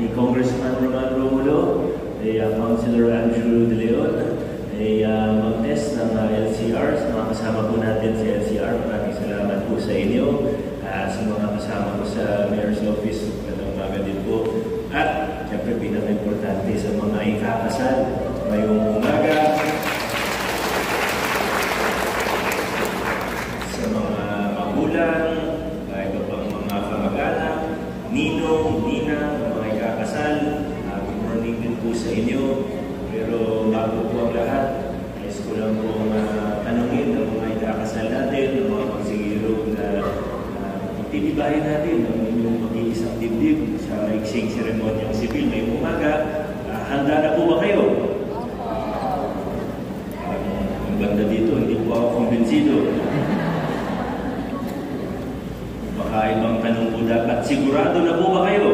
ni Congressman Roman Romulo, kay Councilor Andrew De Leon, kay Mag-test ng LCR, sa mga kasama po natin sa LCR, maraming salamat po sa inyo. Sa mga kasama ko sa Mayor's Office, magandang umaga din po. At siyempre pinaka-importante sa mga ikakasal ngayong umaga, sa mga magulang, iba pang mga kamag-anak, ninong, ninang, mga ikakasal, good morning din po sa inyo. Pero bago po ang lahat, nais ko lang pong tanungin ng mga ikakasal natin, ng mga pagsigilog na titibayin natin ang inyong mag-iisang dibdib sa maiksing seremonyang sibil ngayong umaga. Handa na po ba kayo? Ang banda dito, hindi po ako kumbinsido. Baka ibang tanong po dapat, sigurado na po ba kayo?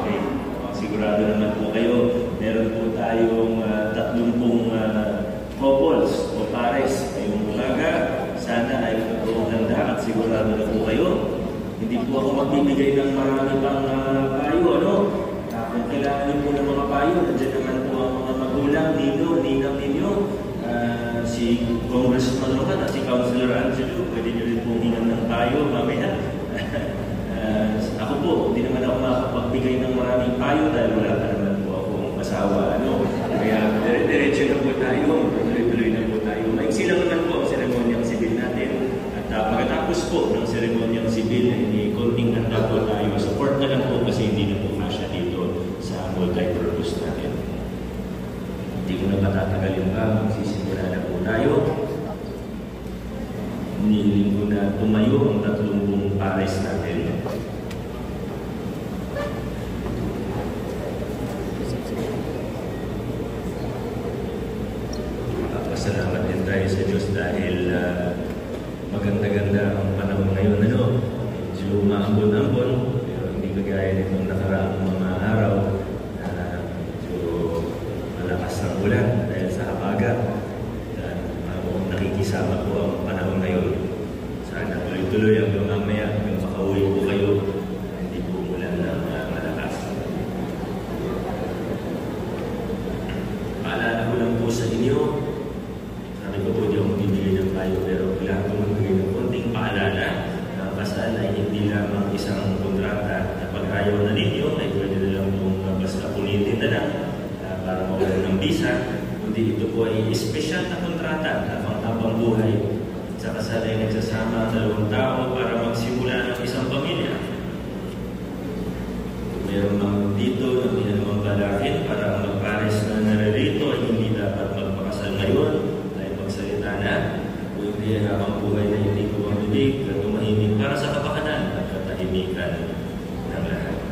Okay, sigurado naman po kayo. Meron po tayong 30 couples o pares ngayong umaga. Sana ay totoong handa at sigurado na po kayo. Hindi po ako magbibigay ng marami pang payo, ano? Kung kailangan niyo po ng mga payo, nandiyan naman po ang mga magulang, ninang ninyo, si Congressman Roman at si Councilor Angelo. Pwede niyo rin pong hingan ng payo mamaya. Ako po, hindi naman ako makapagbigay ng maraming payo dahil wala pa naman po akong asawa, ano? Kaya diretso na po tayo, tuloy-tuloy na po tayo. Maiksi lang naman po ang seremonyang sibil natin. At pagkatapos po ng seremonyang sibil, konting handa po tayo. Support na lang po kasi hindi na po kasya dito sa multi-purpose natin. Hindi ko na patatagalin pa, magsisimula na po tayo. Hinihiling ko na tumayo ang 30 pares natin. Salamat din tayo sa Diyos dahil maganda-ganda ang panahon ngayon. Medyo maambon-ambon, pero hindi kagaya nitong nakaraang mga araw na medyo malakas ng ulan dahil sa habagat. Nakikisama po ang panahon ngayon. Sana tuloy-tuloy hanggang mamaya, hanggang makauwi po kayo, hindi po ulan ng malakas. Paalala ko lang po sa inyo, sabi ko po di ako magbibigay ng payo, pero kailangan ko magbigay ng konting paalala na kasal ay hindi lamang isang kontrata na pag ayaw na ninyo ay pwede na lang yung basta punitin na lang para mawalan ng visa, kundi ito po ay espesyal na kontrata na pang-habang buhay. Sa kasal ay nagsasama ang dalawang tao para magsimula ng isang pamilya. Mayroon mang dito na minanamang balakid para ang magpares na naririto ay hindi dapat magpakasal ngayon dahil magsalita na o hindi habang buhay na hindi ko ang bibig at tumahimik para sa kapakanan at katahimikan ng lahat.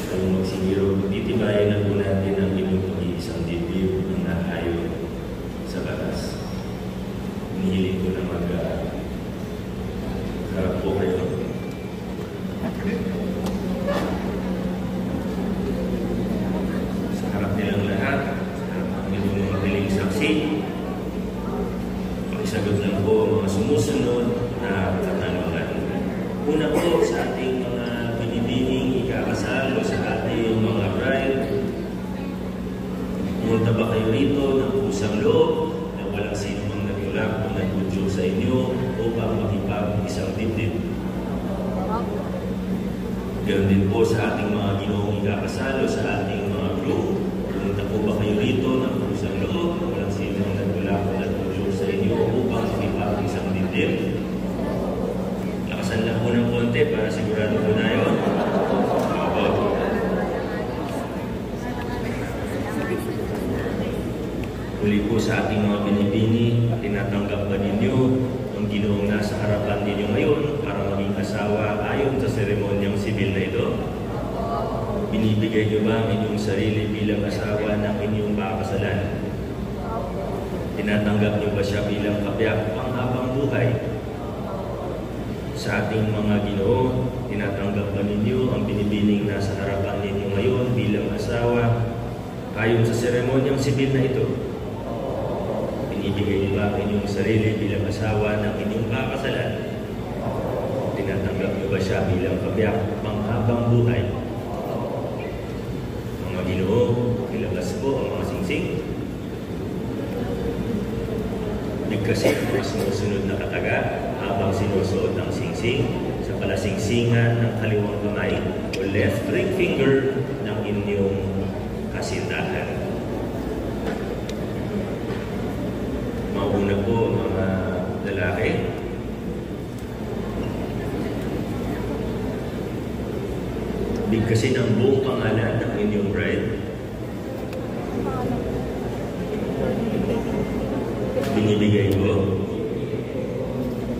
So magsigiro, titibayin na po natin ang inyong pag-iisang dibdib ng naayon sa batas. Hinihiling ko na mag-harap po kayo. Sa harap nilang lahat, sa harap ng inyong mga piling saksi, pakisagot lang po ang mga sumusunod na katanungan. Una po sa ating mga binibining ikakasal o sa ating mga bride, pumunta ba kayo rito ng pusang loob na walang sino mang nagulak o nagudyo sa inyo upang makipag-isang dibdib? Gayon din po sa ating mga ginoong ikakasal o sa ating mga group, pumunta po ba kayo rito ng pusang loob na walang sino mang nagulak o nagudyo sa inyo upang makipag-isang dibdib? Lakasan lang po ng konti para sigurado po na yun. Muli po sa ating mga binibini, tinatanggap ba ninyo ang ginoong nasa harapan ninyo ngayon para maging asawa ayon sa seremonyang sibil na ito? Binibigay niyo ba ang inyong sarili bilang asawa ng inyong pakakasalan? Tinatanggap niyo ba siya bilang kabiyak panghabang buhay? Sa ating mga ginoo, tinatanggap ba ninyo ang binibining nasa harapan ninyo ngayon bilang asawa ayon sa seremonyang sibil na ito? Ibigay niyo ba ang inyong sarili bilang asawa ng inyong kakasalan? Tinatanggap niyo ba siya bilang kabiyak panghabang buhay? Bigkasin ang sumusunod na kataga habang sinusuot ang singsing sa palasingsingan ng kaliwang kamay o left ring finger ng inyong kasintahan. Mauna po mga lalaki. Bigkasin ang buong pangalan ng inyong bride. Binibigay ko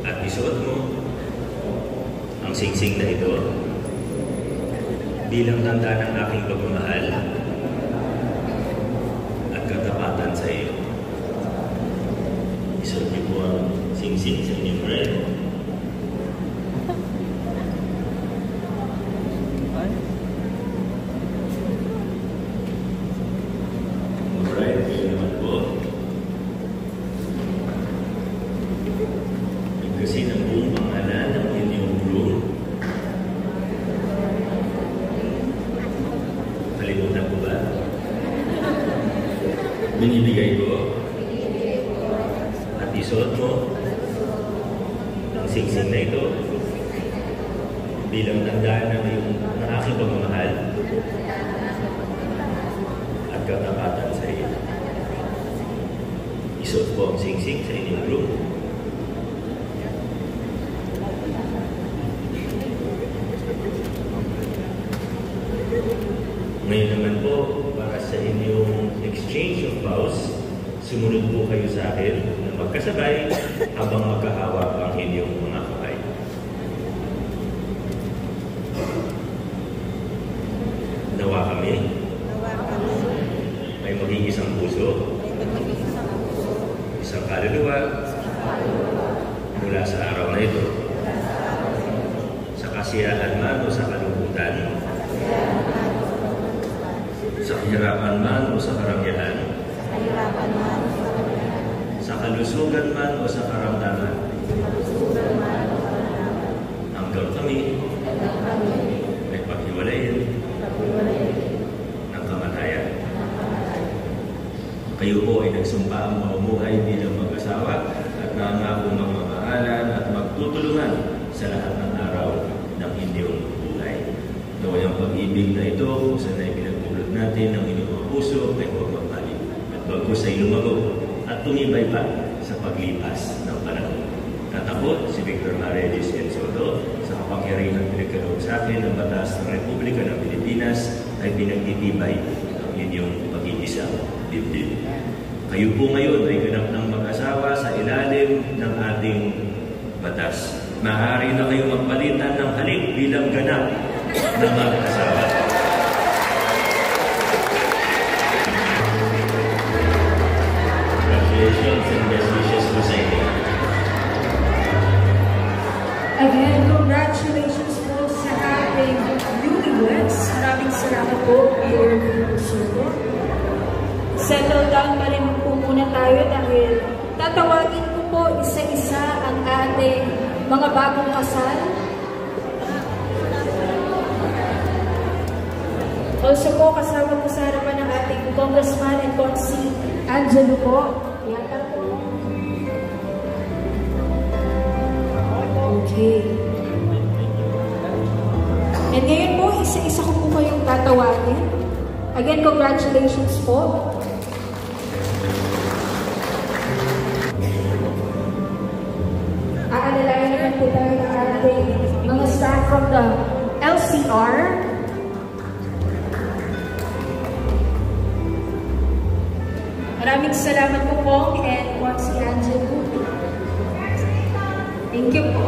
at isuot mo ang singsing na ito bilang tanda ng aking pagmamahal at katapatan sa iyo. Isuot niyo po ang singsing sa inyong bride. Alright, kayo naman po. Kasi ng buong pangalan ng inyong groom. Kalimutan ko ba? Binibigay ko at isuot mo ang singsing na ito bilang tandaan ng aking pagmamahal at katapatan sa iyo. Isuot po ang singsing sa inyong groom. Ngayon naman po, para sa inyong exchange of vows, sumunod po kayo sa akin na magkasabay habang magkahawak ang inyong mga kamay. Nawa kami. May maging isang puso, isang kaluluwa, mula sa araw na ito. Sa kasiyahan man o sa kalungkutan, sa kahirapan man o sa karangyaan, sa kalusugan man o sa karamdaman, hanggang kami ay paghiwalayin ng kamatayan. Kayo po ay nagsumpa ang mamumuhay bilang mag-asawa at nangako mamamahalan at magtutulungan sa lahat ng araw ng inyong buhay. Naway ang pag-ibig na ito kung saan ay pinagpulot natin ng inyong mga puso ay huwag magbalik at bagkus ay lumago at tumibay pa sa paglipas ng panahon. Tatapot si Victor Marelis N. Soto sa kapangyarihan pinagkaloob sa akin ng batas ng Republika ng Pilipinas ay pinagtitibay ang inyong pag-iisang dibdib. Kayo po ngayon ay ganap ng mag-asawa sa ilalim ng ating batas. Maaari na kayo magpalitan ng halik bilang ganap ng mag-asawa. Congratulations and best wishes po sa inyo. Again, congratulations po sa ating newlyweds. Maraming salamat po, Mayor Soto. Settle down pa rin po muna tayo dahil tatawagin ko po isa-isa ang ating mga bagong kasal. Also po, kasama po sa harapan ng ating Congressman and Consi Angelo po. Yata po. Okay. And ngayon po, isa-isa ko po kayong tatawagin. Again, congratulations po. Aalalayan naman po tayo ng ating mga staff from the LCR. Maraming salamat po po and Consi Angelo. Thank you po.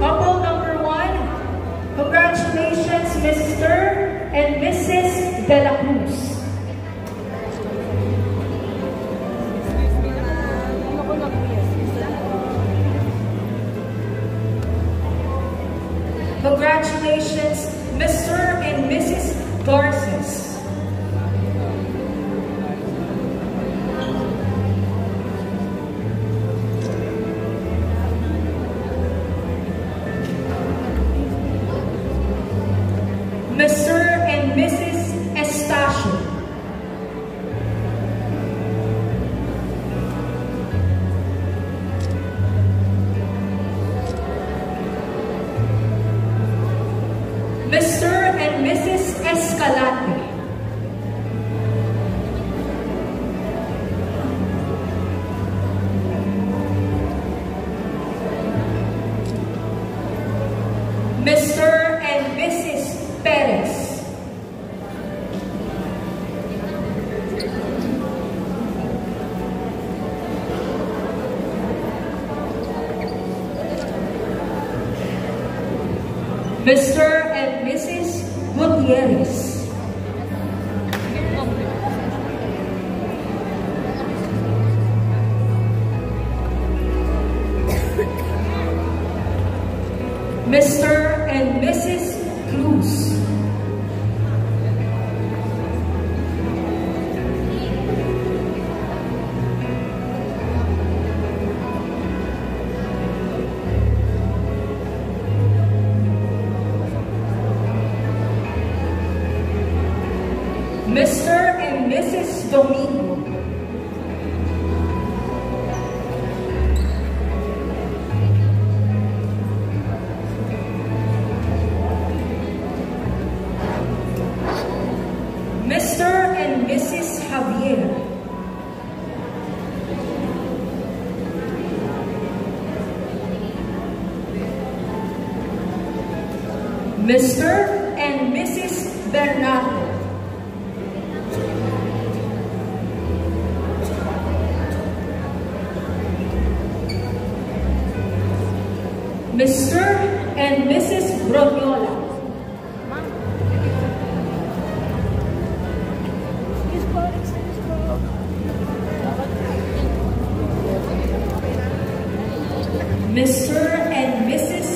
Couple number 1, congratulations Mr. and Mrs. De La Cruz. Congratulations Mr. and Mrs. Garces. Mr. and Mrs. Estacio. Mr. and Mrs. Escalante. Mr. and Mrs. Perez. Mr. and Mrs. Gutierrez. Mr. and Mrs. Cruz. Mr. and Mrs. Domingo. Mr. and Mrs. Javier. Mr. and Mrs. Bernardo. Mr. and Mrs. Broniola. Mr. and Mrs.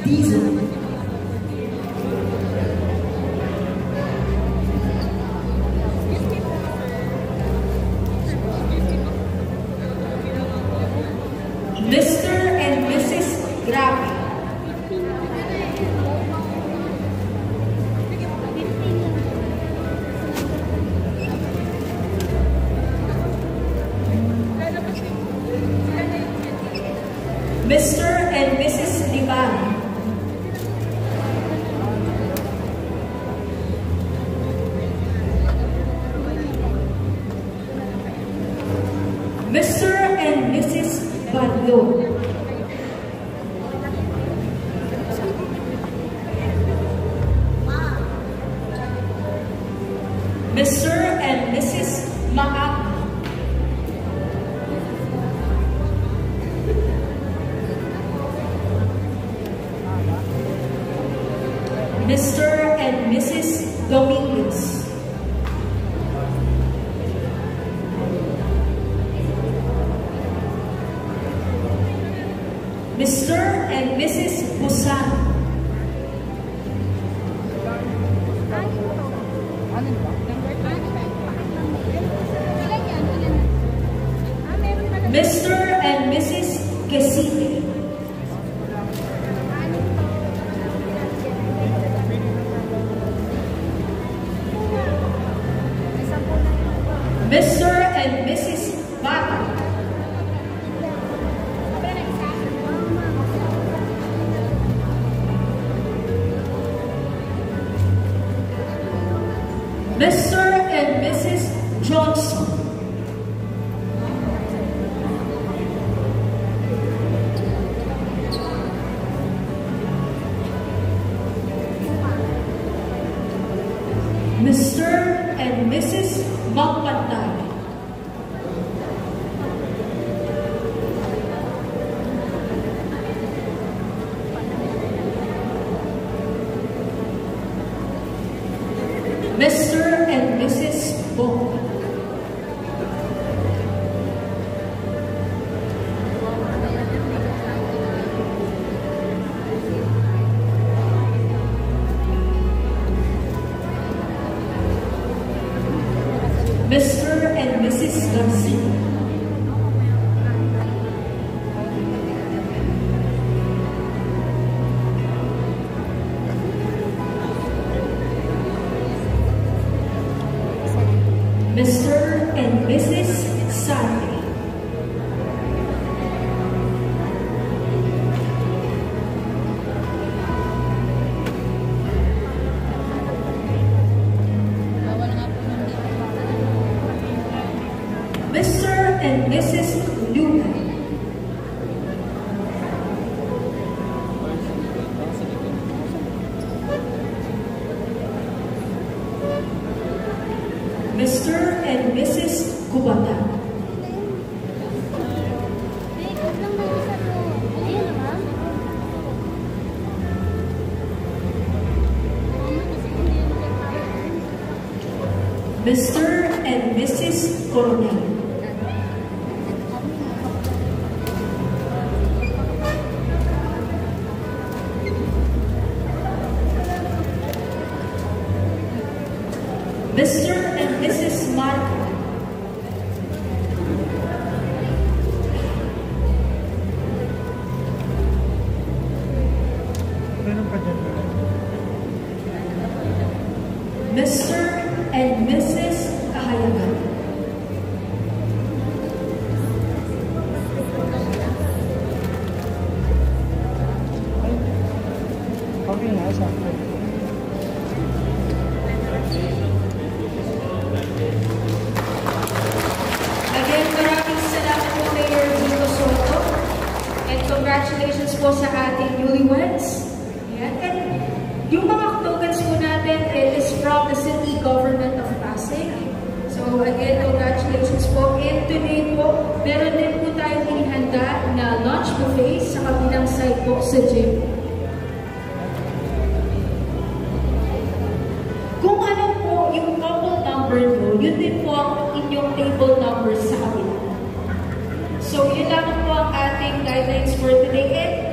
Diesel. Mr. and Mrs. Grabe. Mr. and Mrs. Liban. Mr. and Mrs. Bardo. Mr. and Mrs. Maak. Mr. and Mrs. Dominguez. Mr. and Mrs. Busan. Mr. and Mrs. Quesite. Mr. and Mrs. Bata. Mr. and Mrs. Johnson. Mr. and Mrs. Magpantay. Mr. and Mrs. Bong. Mr. and Mrs. Garcia. Mr. and Mrs. Sardi. Mrs. Luna. Mr. and Mrs. Kubata. Mr. and Mrs. Coronel. Mr. and Mrs. Marco. Mr. and Mrs. Kahayagan. Again, maraming salamat po Mayor Vico Soto. And congratulations po sa ating newlyweds. Ayan. And yung mga tokens po natin, it is from the City Government of Pasig. So again, congratulations po. And today po, meron din po tayong inihanda na lunch buffet sa kabilang side po sa gym. Kung ano po yung couple number nyo, yun din po ang inyong table numbers sa kabila. So yun lang po ang ating guidelines for today. And